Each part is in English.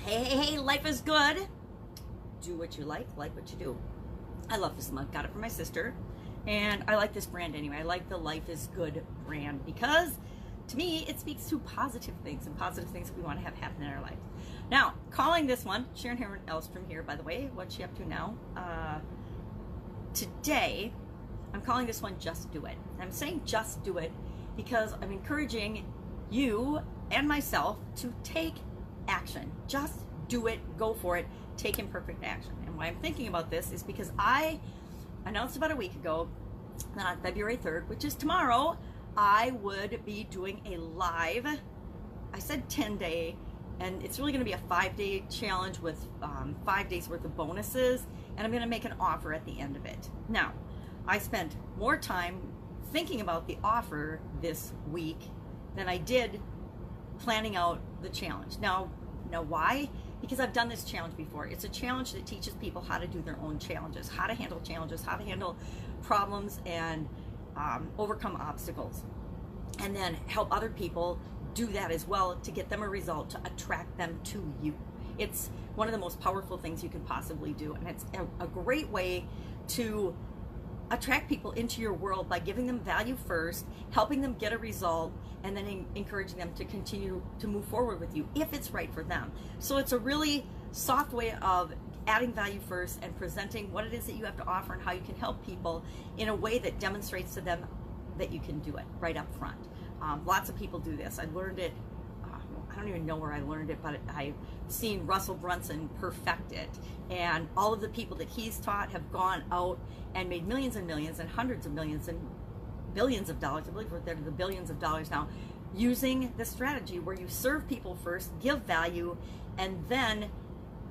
Hey, life is good. Do what you like what you do. I love this mug. Got it from my sister. And I like this brand anyway. I like the Life is Good brand because to me, it speaks to positive things and positive things that we want to have happen in our life. Now, calling this one, Sharon Horne-Ellstrom here, by the way. What's she up to now? Today, I'm calling this one Just Do It. And I'm saying just do it because I'm encouraging you and myself to take action. Just do it, go for it, take imperfect action. And why I'm thinking about this is because I announced about a week ago that on February 3rd, which is tomorrow, I would be doing a live, I said 10-day, and it's really going to be a 5-day challenge with 5 days worth of bonuses, and I'm going to make an offer at the end of it. Now, I spent more time thinking about the offer this week than I did planning out the challenge. Now why? Because I've done this challenge before. It's a challenge that teaches people how to do their own challenges, how to handle challenges, how to handle problems and overcome obstacles, and then help other people do that as well to get them a result, to attract them to you. It's one of the most powerful things you can possibly do, and it's a great way to attract people into your world by giving them value first, helping them get a result, and then encouraging them to continue to move forward with you if it's right for them. So it's a really soft way of adding value first and presenting what it is that you have to offer and how you can help people in a way that demonstrates to them that you can do it right up front. Lots of people do this. I learned it, I don't even know where I learned it, but I've seen Russell Brunson perfect it. And all of the people that he's taught have gone out and made millions and millions and hundreds of millions and billions of dollars. I believe we're there to the billions of dollars now, using the strategy where you serve people first, give value, and then,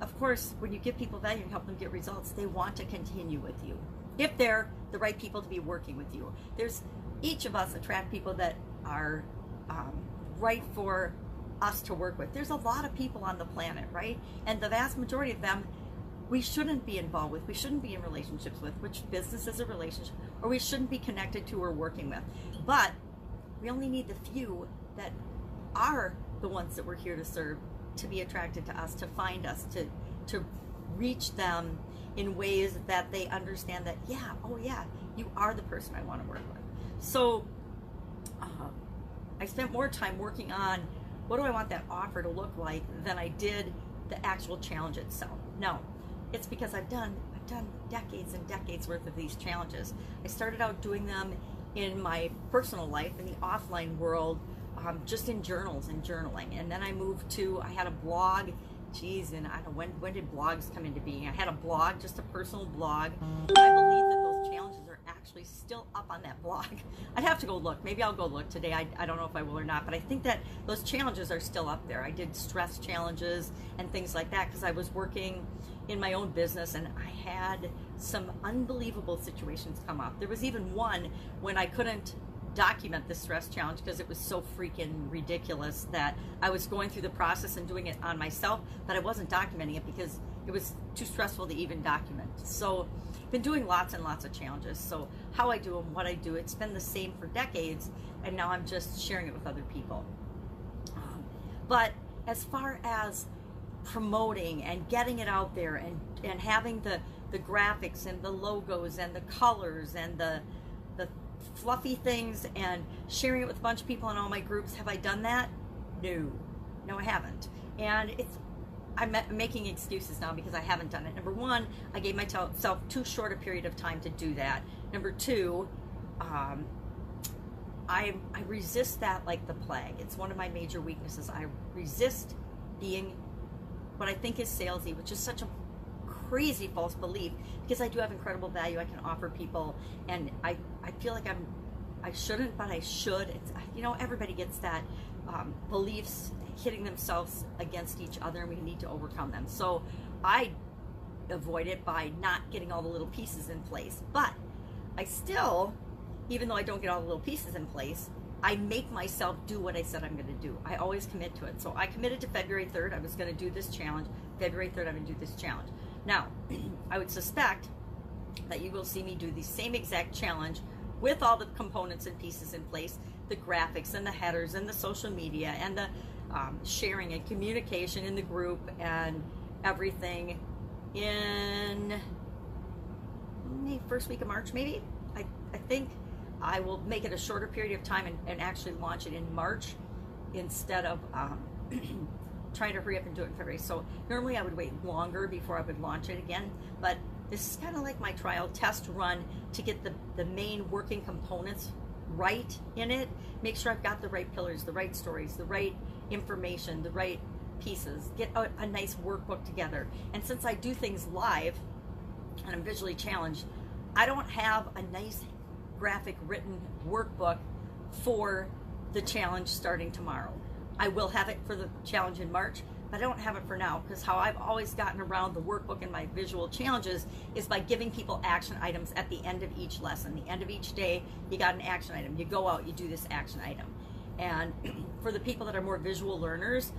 of course, when you give people value and help them get results, they want to continue with you. If they're the right people to be working with you. Each of us attract people that are right for us to work with. There's a lot of people on the planet, right? And the vast majority of them we shouldn't be involved with, we shouldn't be in relationships with, which business is a relationship, or we shouldn't be connected to or working with. But we only need the few that are the ones that we're here to serve to be attracted to us, to find us, to reach them in ways that they understand that, yeah, oh yeah, you are the person I want to work with. So I spent more time working on what do I want that offer to look like than I did the actual challenge itself. No, it's because I've done decades and decades worth of these challenges. I started out doing them in my personal life, in the offline world, just in journals and journaling. And then I moved to, I had a blog, and I don't know, when did blogs come into being? I had a blog, just a personal blog. I believe that those challenges are actually still up on that blog. I'd have to go look. Maybe I'll go look today. I don't know if I will or not, but I think that those challenges are still up there. I did stress challenges and things like that because I was working in my own business and I had some unbelievable situations come up. There was even one when I couldn't document the stress challenge because it was so freaking ridiculous that I was going through the process and doing it on myself, but I wasn't documenting it because it was too stressful to even document. So I've been doing lots and lots of challenges. So how I do them, what I do, it's been the same for decades, and now I'm just sharing it with other people. But as far as promoting and getting it out there and having the graphics and the logos and the colors and the fluffy things and sharing it with a bunch of people in all my groups, have I done that? No, I haven't. And I'm making excuses now because I haven't done it. Number one, I gave myself too short a period of time to do that. Number two, I resist that like the plague. It's one of my major weaknesses. I resist being what I think is salesy, which is such a crazy false belief, because I do have incredible value I can offer people, and I feel like I shouldn't, but I should. It's, everybody gets that beliefs hitting themselves against each other, and we need to overcome them. So I avoid it by not getting all the little pieces in place. But I still, even though I don't get all the little pieces in place, I make myself do what I said I'm going to do. I always commit to it. So I committed to February 3rd. I was going to do this challenge. February 3rd, I'm going to do this challenge. Now, I would suspect that you will see me do the same exact challenge with all the components and pieces in place, the graphics and the headers and the social media and the sharing and communication in the group and everything in the first week of March, maybe. I think I will make it a shorter period of time and actually launch it in March instead of trying to hurry up and do it in February. So normally I would wait longer before I would launch it again, but this is kind of like my trial test run to get the main working components right in it. Make sure I've got the right pillars, the right stories, the right information, the right pieces, get a nice workbook together. And since I do things live and I'm visually challenged, I don't have a nice graphic written workbook for the challenge starting tomorrow. I will have it for the challenge in March, but I don't have it for now, because how I've always gotten around the workbook and my visual challenges is by giving people action items at the end of each lesson. The end of each day, you got an action item. You go out, you do this action item. And for the people that are more visual learners,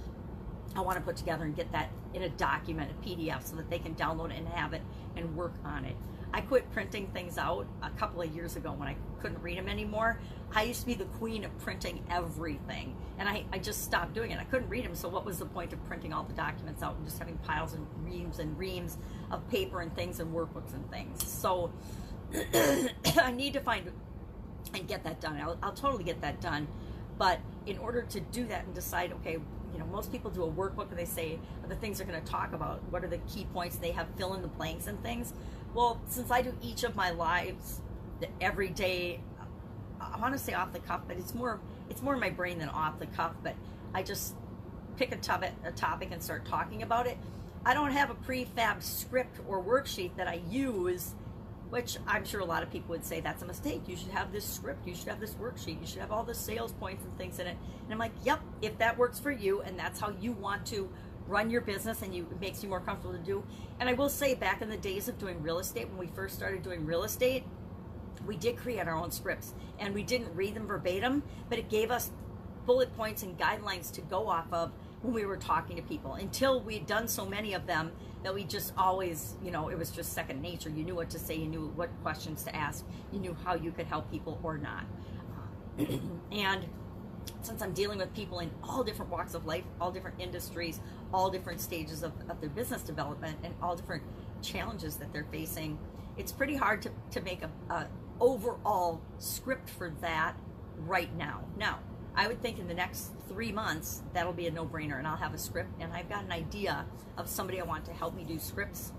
I want to put together and get that in a document, a PDF, so that they can download it and have it and work on it. I quit printing things out a couple of years ago when I couldn't read them anymore. I used to be the queen of printing everything, and I just stopped doing it. I couldn't read them, so what was the point of printing all the documents out and just having piles and reams of paper and things and workbooks and things? So I need to find and get that done. I'll totally get that done. But in order to do that and decide, okay, you know, most people do a workbook and they say the things they're going to talk about. What are the key points? They have fill in the blanks and things. Well, since I do each of my lives every day, I want to say off the cuff, but it's more in my brain than off the cuff. But I just pick a topic and start talking about it. I don't have a prefab script or worksheet that I use, which I'm sure a lot of people would say that's a mistake. You should have this script, you should have this worksheet, you should have all the sales points and things in it. And I'm like, yep, if that works for you and that's how you want to run your business and it makes you more comfortable to do. And I will say, back in the days of doing real estate, when we first started doing real estate, we did create our own scripts and we didn't read them verbatim, but it gave us bullet points and guidelines to go off of when we were talking to people, until we'd done so many of them that we just always, you know, it was just second nature. You knew what to say, you knew what questions to ask, you knew how you could help people or not. And since I'm dealing with people in all different walks of life, all different industries, all different stages of their business development, and all different challenges that they're facing, it's pretty hard to make a overall script for that right now. Now, I would think in the next 3 months, that'll be a no-brainer, and I'll have a script, and I've got an idea of somebody I want to help me do scripts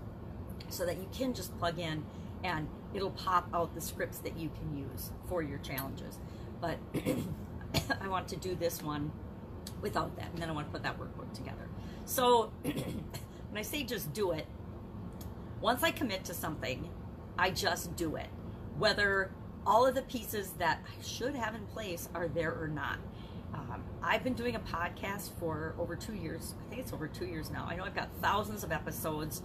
so that you can just plug in and it'll pop out the scripts that you can use for your challenges. But I want to do this one without that, and then I want to put that workbook together. So when I say just do it, once I commit to something, I just do it, whether all of the pieces that I should have in place are there or not. I've been doing a podcast for over 2 years. I think it's over 2 years now. I know I've got thousands of episodes,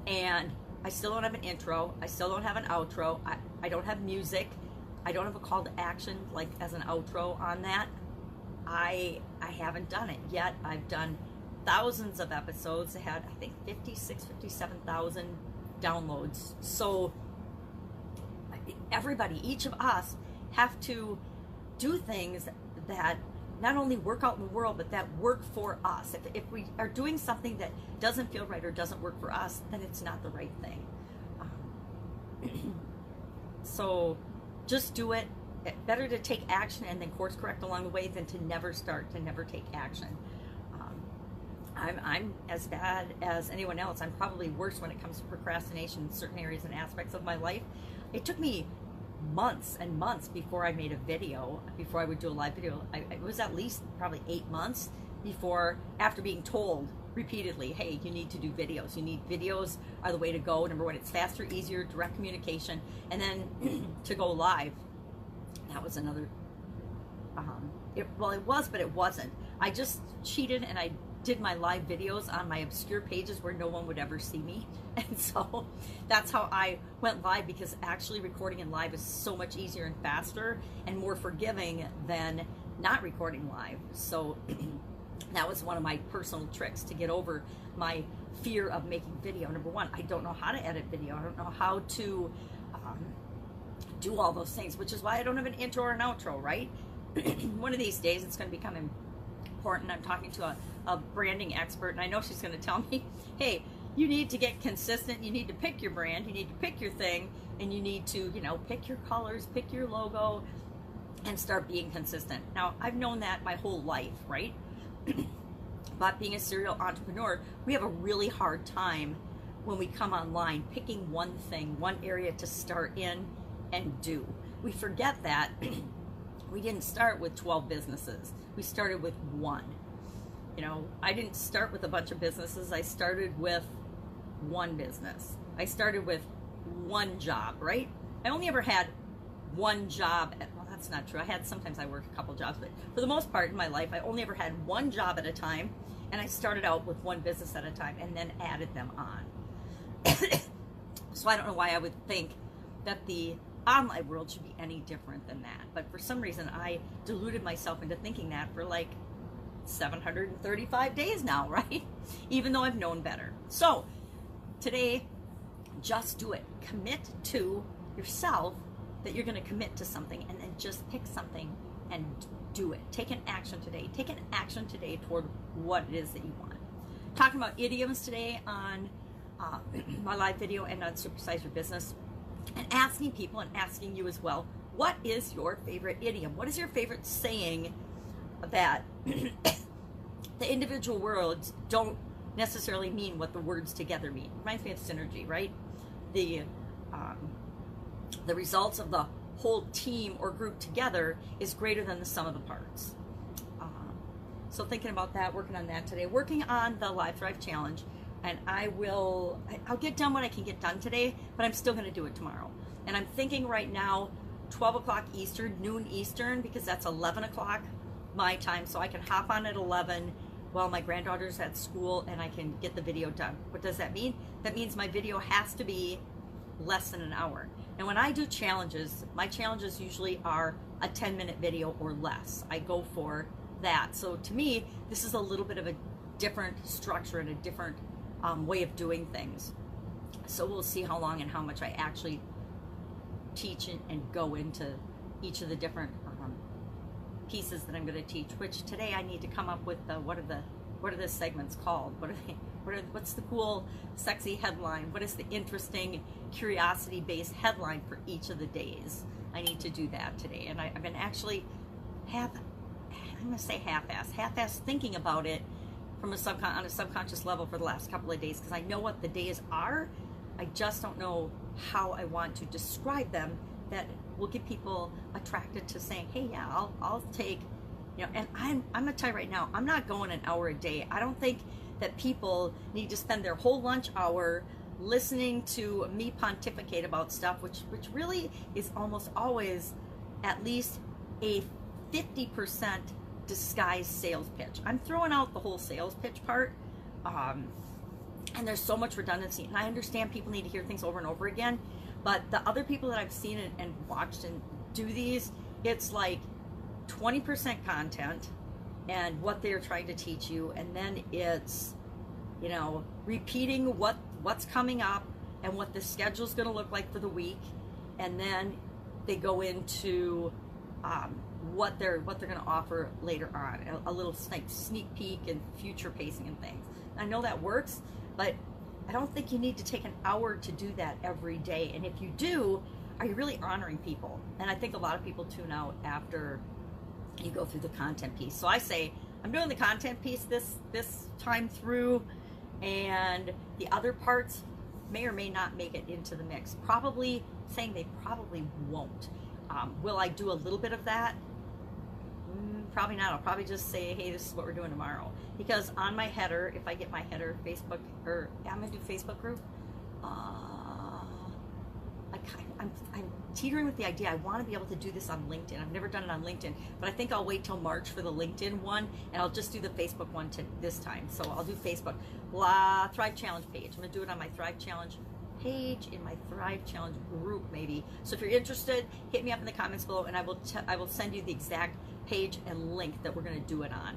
and I still don't have an intro. I still don't have an outro. I don't have music. I don't have a call to action like as an outro on that. I haven't done it yet. I've done thousands of episodes. I had, I think, 57,000 downloads. So everybody, each of us, have to do things that not only work out in the world, but that work for us. If we are doing something that doesn't feel right or doesn't work for us, then it's not the right thing. So just do it. Better to take action and then course correct along the way than to never start, to never take action. I'm as bad as anyone else. I'm probably worse when it comes to procrastination in certain areas and aspects of my life. It took me months and months before I made a video, before I would do a live video. It was at least probably 8 months before, after being told repeatedly, hey, you need to do videos. You need videos are the way to go. Number one, it's faster, easier, direct communication. And then to go live, that was another, it was, but it wasn't. I just cheated and I did my live videos on my obscure pages where no one would ever see me. And so that's how I went live, because actually recording in live is so much easier and faster and more forgiving than not recording live. So that was one of my personal tricks to get over my fear of making video. Number one, I don't know how to edit video. I don't know how to do all those things, which is why I don't have an intro or an outro, right? One of these days it's going to become important. I'm talking to a branding expert, and I know she's going to tell me, hey, you need to get consistent. You need to pick your brand. You need to pick your thing, and you need to, pick your colors, pick your logo, and start being consistent. Now, I've known that my whole life, right? But being a serial entrepreneur, we have a really hard time when we come online picking one thing, one area to start in and do. We forget that we didn't start with 12 businesses. We started with one. I didn't start with a bunch of businesses. I started with one business. I started with one job, right? I only ever had one job. Well, that's not true. Sometimes I worked a couple jobs, but for the most part in my life, I only ever had one job at a time, and I started out with one business at a time and then added them on. So I don't know why I would think that the online world should be any different than that. But for some reason, I deluded myself into thinking that for like 735 days now, right? Even though I've known better. So today, just do it. Commit to yourself that you're going to commit to something, and then just pick something and do it. Take an action today. Take an action today toward what it is that you want. Talking about idioms today on my live video and on Supersize Your Business, and asking people and asking you as well, what is your favorite idiom? What is your favorite saying that the individual words don't necessarily mean what the words together mean? Reminds me of synergy, right? The results of the whole team or group together is greater than the sum of the parts. So thinking about that, working on that today, working on the Live Thrive Challenge, and I'll get done what I can get done today, but I'm still going to do it tomorrow. And I'm thinking right now, 12 o'clock Eastern, noon Eastern, because that's 11 o'clock my time, so I can hop on at 11 while my granddaughter's at school, and I can get the video done. What does that mean? That means my video has to be less than an hour. And when I do challenges, my challenges usually are a 10-minute video or less. I go for that. So to me, this is a little bit of a different structure and a different way of doing things. So we'll see how long and how much I actually teach and go into each of the different pieces that I'm going to teach, which today I need to come up with what are the segments called? What's the cool, sexy headline? What is the interesting, curiosity-based headline for each of the days? I need to do that today. And I've been actually I'm going to say half-ass thinking about it from on a subconscious level for the last couple of days, because I know what the days are. I just don't know how I want to describe them that will get people attracted to saying, hey, yeah, I'll take, and I'm going to tell you right now, I'm not going an hour a day. I don't think that people need to spend their whole lunch hour listening to me pontificate about stuff, which really is almost always at least a 50% disguised sales pitch. I'm throwing out the whole sales pitch part, and there's so much redundancy, and I understand people need to hear things over and over again, but the other people that I've seen and watched and do these, it's like 20% content and what they're trying to teach you, and then it's, repeating what's coming up and what the schedule's going to look like for the week, and then they go into what they're going to offer later on, a little sneak peek and future pacing and things. I know that works, but I don't think you need to take an hour to do that every day. And if you do, are you really honoring people? And I think a lot of people tune out after you go through the content piece. So I say, I'm doing the content piece this time through, and the other parts may or may not make it into the mix. Probably saying they probably won't. Will I do a little bit of that? Probably not. I'll probably just say, hey, this is what we're doing tomorrow. Because on my header, if I get my header Facebook, or I'm going to do Facebook group, I'm teetering with the idea. I want to be able to do this on LinkedIn. I've never done it on LinkedIn, but I think I'll wait till March for the LinkedIn one, and I'll just do the Facebook one this time. So I'll do Facebook. Thrive Challenge page. I'm going to do it on my Thrive Challenge page, in my Thrive Challenge group maybe. So if you're interested, hit me up in the comments below, and I will send you the exact page and link that we're going to do it on.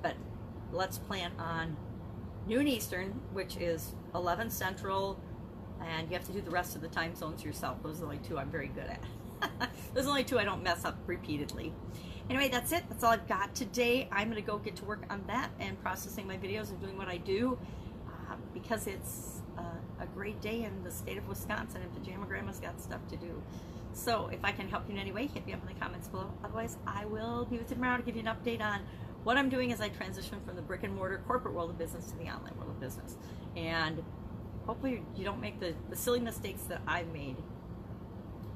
But let's plan on noon Eastern, which is 11 Central, and you have to do the rest of the time zones yourself. Those are the only two I'm very good at. Those are the only two I don't mess up repeatedly. Anyway, that's it. That's all I've got today. I'm going to go get to work on that and processing my videos and doing what I do because it's a great day in the state of Wisconsin and Pajama Grandma's got stuff to do. So if I can help you in any way, hit me up in the comments below. Otherwise, I will be with you tomorrow to give you an update on what I'm doing as I transition from the brick and mortar corporate world of business to the online world of business. And hopefully you don't make the silly mistakes that I've made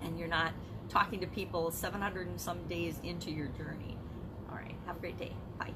and you're not talking to people 700 and some days into your journey. All right, have a great day. Bye.